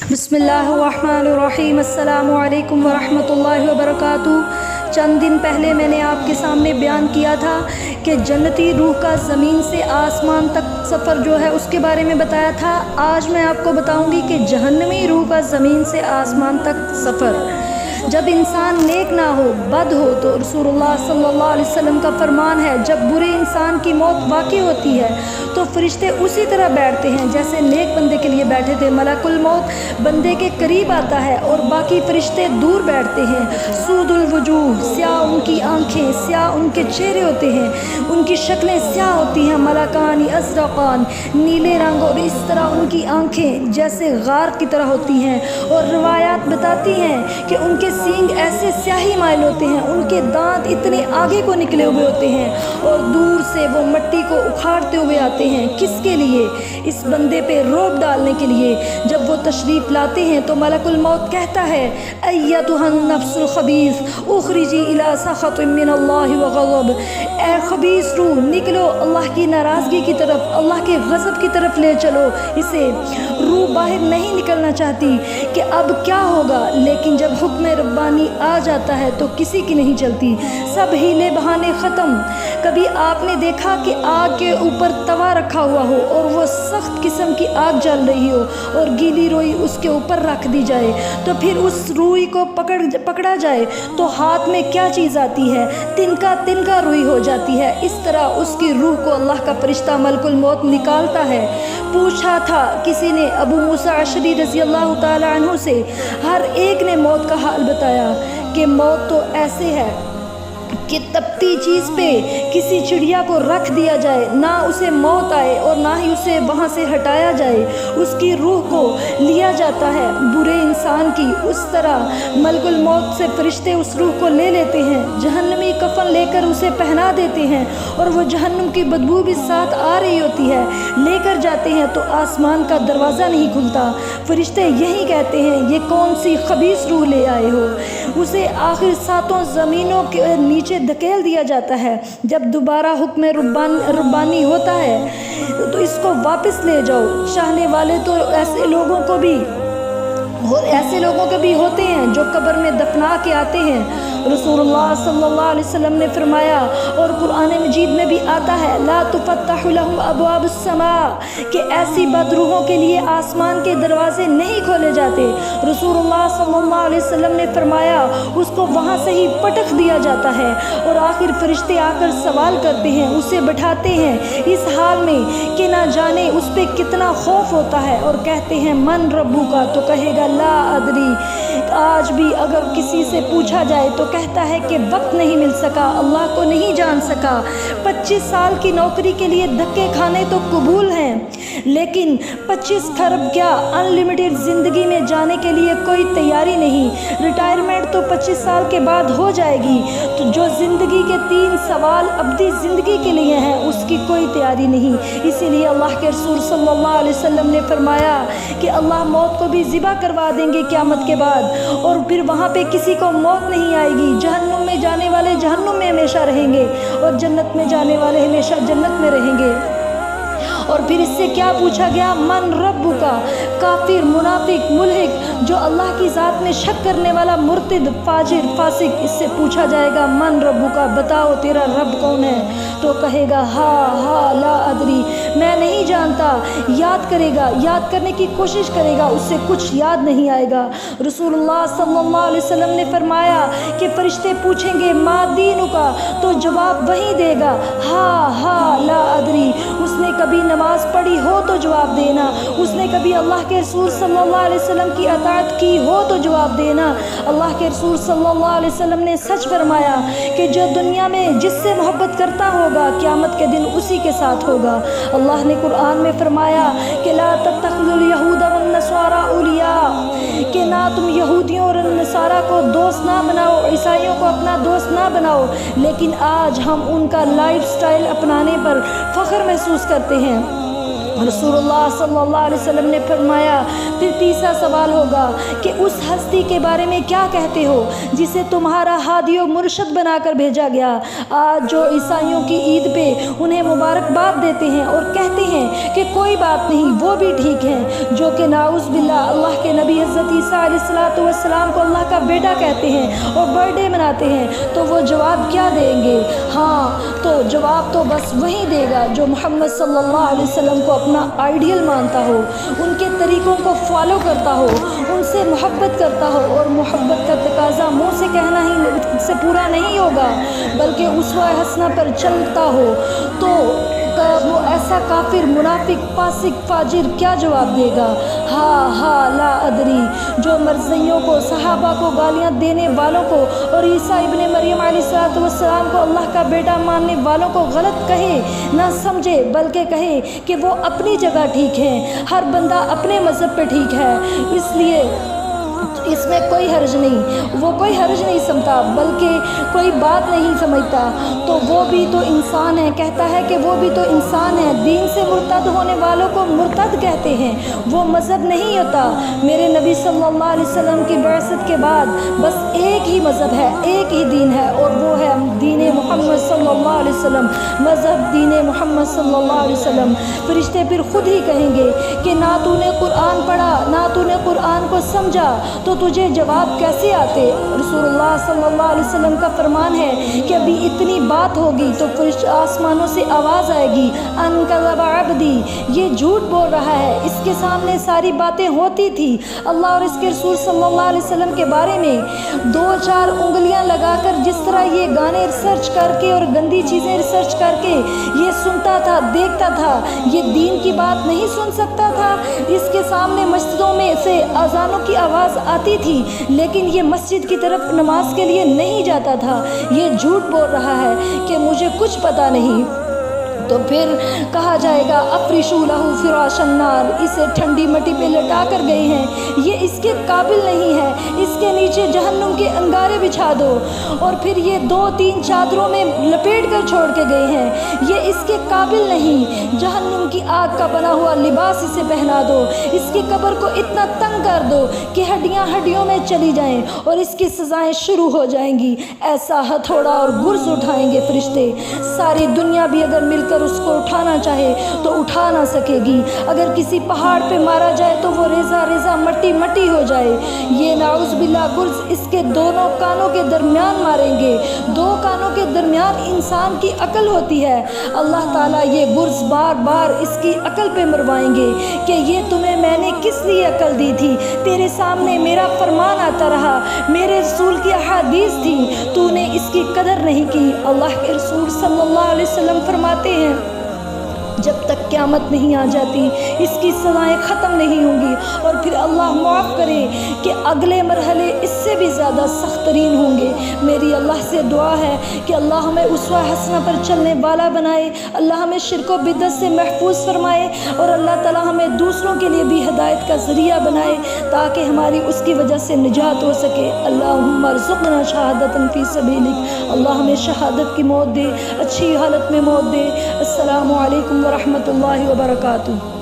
بسم اللہ الرحمن الرحیم۔ السلام علیکم ورحمۃ اللہ وبرکاتہ۔ چند دن پہلے میں نے آپ کے سامنے بیان کیا تھا کہ جنتی روح کا زمین سے آسمان تک سفر جو ہے اس کے بارے میں بتایا تھا۔ آج میں آپ کو بتاؤں گی کہ جہنمی روح کا زمین سے آسمان تک سفر۔ جب انسان نیک نہ ہو، بد ہو، تو رسول اللہ صلی اللہ علیہ وسلم کا فرمان ہے جب برے انسان کی موت واقع ہوتی ہے تو فرشتے اسی طرح بیٹھتے ہیں جیسے نیک بندے کے لیے بیٹھے تھے۔ ملک الموت بندے کے قریب آتا ہے اور باقی فرشتے دور بیٹھتے ہیں۔ سود الوجوہ، سیاہ ان کی آنکھیں، سیاہ ان کے چہرے ہوتے ہیں، ان کی شکلیں سیاہ ہوتی ہیں۔ ملکان ازرقان، نیلے رنگ، اور اس طرح ان کی آنکھیں جیسے غار کی طرح ہوتی ہیں۔ اور روایات بتاتی ہیں کہ ان کے سینگ ایسے سیاہی مائل ہوتے ہیں، ان کے دانت اتنے آگے کو نکلے ہوئے ہوتے ہیں اور دور سے وہ مٹی کو اکھاڑتے ہوئے آتے ہیں۔ کس کے لیے؟ اس بندے پہ رعب ڈالنے کے لیے۔ جب وہ تشریف لاتے ہیں تو ملک الموت کہتا ہے ایتھا النفس الخبیث اخرجی الی سخط من اللہ وغضب، اے خبیث روح نکلو اللہ کی ناراضگی کی طرف، اللہ کے غضب کی طرف لے چلو اسے۔ روح باہر نہیں نکلنا چاہتی کہ اب کیا ہوگا، لیکن جب حکم ربانی آ جاتا ہے تو کسی کی نہیں چلتی، سب ہیلے بہانے ختم۔ کبھی آپ نے دیکھا کہ آگ کے اوپر توا رکھا ہوا ہو اور وہ سخت قسم کی آگ جل رہی ہو اور گیلی روئی اس کے اوپر رکھ دی جائے تو پھر اس روئی کو پکڑا جائے تو ہاتھ میں کیا چیز آتی ہے؟ تنکا تنکا روئی ہو جاتی ہے۔ اس طرح اس کی روح کو اللہ کا فرشتہ ملک الموت نکالتا ہے۔ پوچھا تھا کسی نے ابو موسیٰ اشعری رضی اللہ تعالی عنہ سے، ہر ایک نے موت کا حال بتایا کہ موت تو ایسے ہے کہ تپتی چیز پہ کسی چڑیا کو رکھ دیا جائے، نہ اسے موت آئے اور نہ ہی اسے وہاں سے ہٹایا جائے، اس کی روح کو لیا جاتا ہے برے انسان کی۔ اس طرح ملک الموت سے فرشتے اس روح کو لے لیتے ہیں، جہنمی کفن لے کر اسے پہنا دیتے ہیں اور وہ جہنم کی بدبو بھی ساتھ آ رہی ہوتی ہے، لے کر جاتے ہیں تو آسمان کا دروازہ نہیں کھلتا۔ فرشتے یہی کہتے ہیں یہ کون سی خبیث روح لے آئے ہو؟ اسے آخر ساتوں زمینوں کے نیچے دھکیل دیا جاتا ہے۔ جب دوبارہ حکم ربانی ہوتا ہے تو اس کو واپس لے جاؤ۔ چاہنے والے تو ایسے لوگوں کے بھی ہوتے ہیں جو قبر میں دفنا کے آتے ہیں۔ رسول اللہ صلی اللہ علیہ وسلم نے فرمایا اور قرآن مجید میں بھی آتا ہے لا تفتح لهم ابواب السماء، کہ ایسی بدروحوں کے لیے آسمان کے دروازے نہیں کھولے جاتے۔ رسول اللہ صلی اللہ علیہ وسلم نے فرمایا اس کو وہاں سے ہی پٹک دیا جاتا ہے اور آخر فرشتے آ کر سوال کرتے ہیں، اسے بٹھاتے ہیں اس حال میں کہ نہ جانے اس پہ کتنا خوف ہوتا ہے، اور کہتے ہیں من ربو کا، تو کہے گا لا ادری۔ آج بھی اگر کسی سے پوچھا جائے تو کہتا ہے کہ وقت نہیں مل سکا، اللہ کو نہیں جان سکا۔ 25 سال کی نوکری کے لیے دھکے کھانے تو قبول ہیں، لیکن 25 کھرب کیا ان لمیٹڈ زندگی میں جانے کے لیے کوئی تیاری نہیں۔ ریٹائرمنٹ تو 25 سال کے بعد ہو جائے گی، تو جو زندگی کے 3 سوال ابدی زندگی کے لیے ہیں اس کی کوئی تیاری نہیں۔ اسی لیے اللہ کے رسول صلی اللہ علیہ وسلم نے فرمایا کہ اللہ موت کو بھی ذبح کروا دیں گے قیامت کے بعد، اور پھر وہاں پہ کسی کو موت نہیں آئے گی۔ جہنم میں جانے والے جہنم میں ہمیشہ رہیں گے اور جنت میں جانے والے ہمیشہ جنت میں رہیں گے۔ اور پھر اس سے کیا پوچھا گیا؟ من رب کا، کافر، منافق، ملحد، جو اللہ کی ذات میں شک کرنے والا، مرتد، فاجر، فاسق، اس سے پوچھا جائے گا من رب کا، بتاؤ تیرا رب کون ہے؟ تو کہے گا ہا لا ادری، میں نہیں جانتا۔ یاد کرے گا، یاد کرنے کی کوشش کرے گا، اس سے کچھ یاد نہیں آئے گا۔ رسول اللہ صلی اللہ علیہ وسلم نے فرمایا کہ فرشتے پوچھیں گے ما دین کا، تو جواب وہی دے گا ہا لا ادری۔ اس نے کبھی نماز پڑھی ہو تو جواب دینا، اس نے کبھی اللہ کے رسول صلی اللہ علیہ وسلم کی اطاعت کی ہو تو جواب دینا۔ اللہ کے رسول صلی اللہ علیہ وسلم نے سچ فرمایا کہ جو دنیا میں جس سے محبت کرتا ہوگا قیامت کے دن اسی کے ساتھ ہوگا۔ اللہ نے قرآن میں فرمایا کہ لا تتخذوا اليهود والنصارى اولیاء، کہ نہ تم یہودیوں اور نصارہ کو دوست نہ بناؤ، عیسائیوں کو اپنا دوست نہ بناؤ، لیکن آج ہم ان کا لائف سٹائل اپنانے پر فخر محسوس کرتے ہیں۔ رسول اللہ صلی اللہ علیہ وسلم نے فرمایا پھر تیسرا سوال ہوگا کہ اس ہستی کے بارے میں کیا کہتے ہو جسے تمہارا ہادی و مرشد بنا کر بھیجا گیا۔ آج جو عیسائیوں کی عید پہ انہیں مبارکباد دیتے ہیں اور کہتے ہیں کہ کوئی بات نہیں، وہ بھی ٹھیک ہیں، جو کہ نعوذ باللہ اللہ کے نبی حضرت عیسیٰ علیہ السلام کو اللہ کا بیٹا کہتے ہیں اور برتھ ڈے مناتے ہیں، تو وہ جواب کیا دیں گے؟ ہاں، تو جواب تو بس وہی دے گا جو محمد صلی اللہ علیہ وسلم کو اپنا آئیڈیل مانتا ہو، ان کے طریقوں کو فالو کرتا ہو، ان سے محبت کرتا ہو، اور محبت کا تقاضا منہ سے کہنا ہی سے پورا نہیں ہوگا بلکہ اسوہ حسنہ پر چلتا ہو، تو وہ ایسا کافر، منافق، فاسق، فاجر کیا جواب دے گا؟ ہاں لا ادری، جو مرضیوں کو، صحابہ کو گالیاں دینے والوں کو اور عیسیٰ ابن مریم علیہ السلام کو اللہ کا بیٹا ماننے والوں کو غلط کہے، نہ سمجھے، بلکہ کہے کہ وہ اپنی جگہ ٹھیک ہیں، ہر بندہ اپنے مذہب پہ ٹھیک ہے، اس لیے اس میں کوئی حرج نہیں، وہ کوئی حرج نہیں سمجھتا بلکہ کوئی بات نہیں سمجھتا، تو وہ بھی تو انسان ہے، کہتا ہے کہ وہ بھی تو انسان ہے۔ دین سے مرتد ہونے والوں کو مرتد کہتے ہیں، وہ مذہب نہیں ہوتا۔ میرے نبی صلی اللہ علیہ وسلم کی بعثت کے بعد بس ایک ہی مذہب ہے، ایک ہی دین ہے، اور وہ ہے دین محمد صلی اللہ علیہ وسلم، مذہب دین محمد صلی اللہ علیہ وسلم۔ فرشتے پھر خود ہی کہیں گے کہ نہ تو نے قرآن پڑھا، نہ تو نے قرآن کو سمجھا، تو تجھے جواب کیسے آتے؟ رسول اللہ صلی اللہ علیہ وسلم کا فرمان ہے کہ ابھی اتنی بات ہوگی تو فرشتے آسمانوں سے آواز آئے گی، ان کذب عبدی، یہ جھوٹ بول رہا ہے، اس کے سامنے ساری باتیں ہوتی تھی۔ اللہ اور اس کے رسول صلی اللہ علیہ وسلم کے بارے میں 2-4 انگلیاں لگا کر جس طرح یہ گانے ریسرچ کر کے اور گندی چیزیں ریسرچ کر کے یہ سنتا تھا، دیکھتا تھا، یہ دین کی بات نہیں سن سکتا تھا۔ اس کے سامنے مسجدوں میں سے اذانوں کی آواز آتی تھی لیکن یہ مسجد کی طرف نماز کے لیے نہیں جاتا تھا۔ یہ جھوٹ بول رہا ہے کہ مجھے کچھ پتہ نہیں۔ تو پھر کہا جائے گا افرشوا لہ فراش النار، اسے ٹھنڈی مٹی پہ لٹا کر گئے ہیں، یہ اس کے قابل نہیں ہے، اس کے نیچے جہنم کے انگارے بچھا دو، اور پھر یہ 2-3 چادروں میں لپیٹ کر چھوڑ کے گئے ہیں، یہ اس کے قابل نہیں، جہنم کی آگ کا بنا ہوا لباس اسے پہنا دو، اس کی قبر کو اتنا تنگ کر دو کہ ہڈیاں ہڈیوں میں چلی جائیں اور اس کی سزائیں شروع ہو جائیں گی۔ ایسا ہتھوڑا اور گرز اٹھائیں گے فرشتے، ساری دنیا بھی اگر مل کر اس کو اٹھانا چاہے تو اٹھا نہ سکے گی۔ اگر کسی پہاڑ پہ مارا جائے تو وہ ریزہ ریزہ مٹی مٹی ہو جائے۔ یہ نعوذ باللہ گرز اس کے دونوں کانوں کے درمیان ماریں گے۔ 2 کانوں کے درمیان انسان کی عقل ہوتی ہے، اللہ تعالیٰ یہ گرز بار بار اس کی عقل پہ مروائیں گے کہ یہ تمہیں میں نے کس لیے عقل دی تھی؟ تیرے سامنے میرا فرمان آتا رہا، میرے رسول کی احادیث تھی، تو نے اس کی قدر نہیں کی۔ اللہ کے رسول صلی اللہ علیہ وسلم فرماتے ہیں جب تک قیامت نہیں آ جاتی اس کی سزائیں ختم نہیں ہوں گی، اور پھر اللہ معاف کرے کہ اگلے مرحلے اس سے بھی زیادہ سخت ترین ہوں گے۔ میری اللہ سے دعا ہے کہ اللہ ہمیں اسوہ حسنہ پر چلنے والا بنائے، اللہ ہمیں شرک و بدعت سے محفوظ فرمائے، اور اللہ تعالیٰ ہمیں دوسروں کے لیے بھی ہدایت کا ذریعہ بنائے تاکہ ہماری اس کی وجہ سے نجات ہو سکے۔ اللہم ارزقنا شہادۃ فی سبیلک، اللہ ہمیں شہادت کی موت دے، اچھی حالت میں موت دے۔ السلام علیکم ورحمۃ اللہ وبرکاتہ۔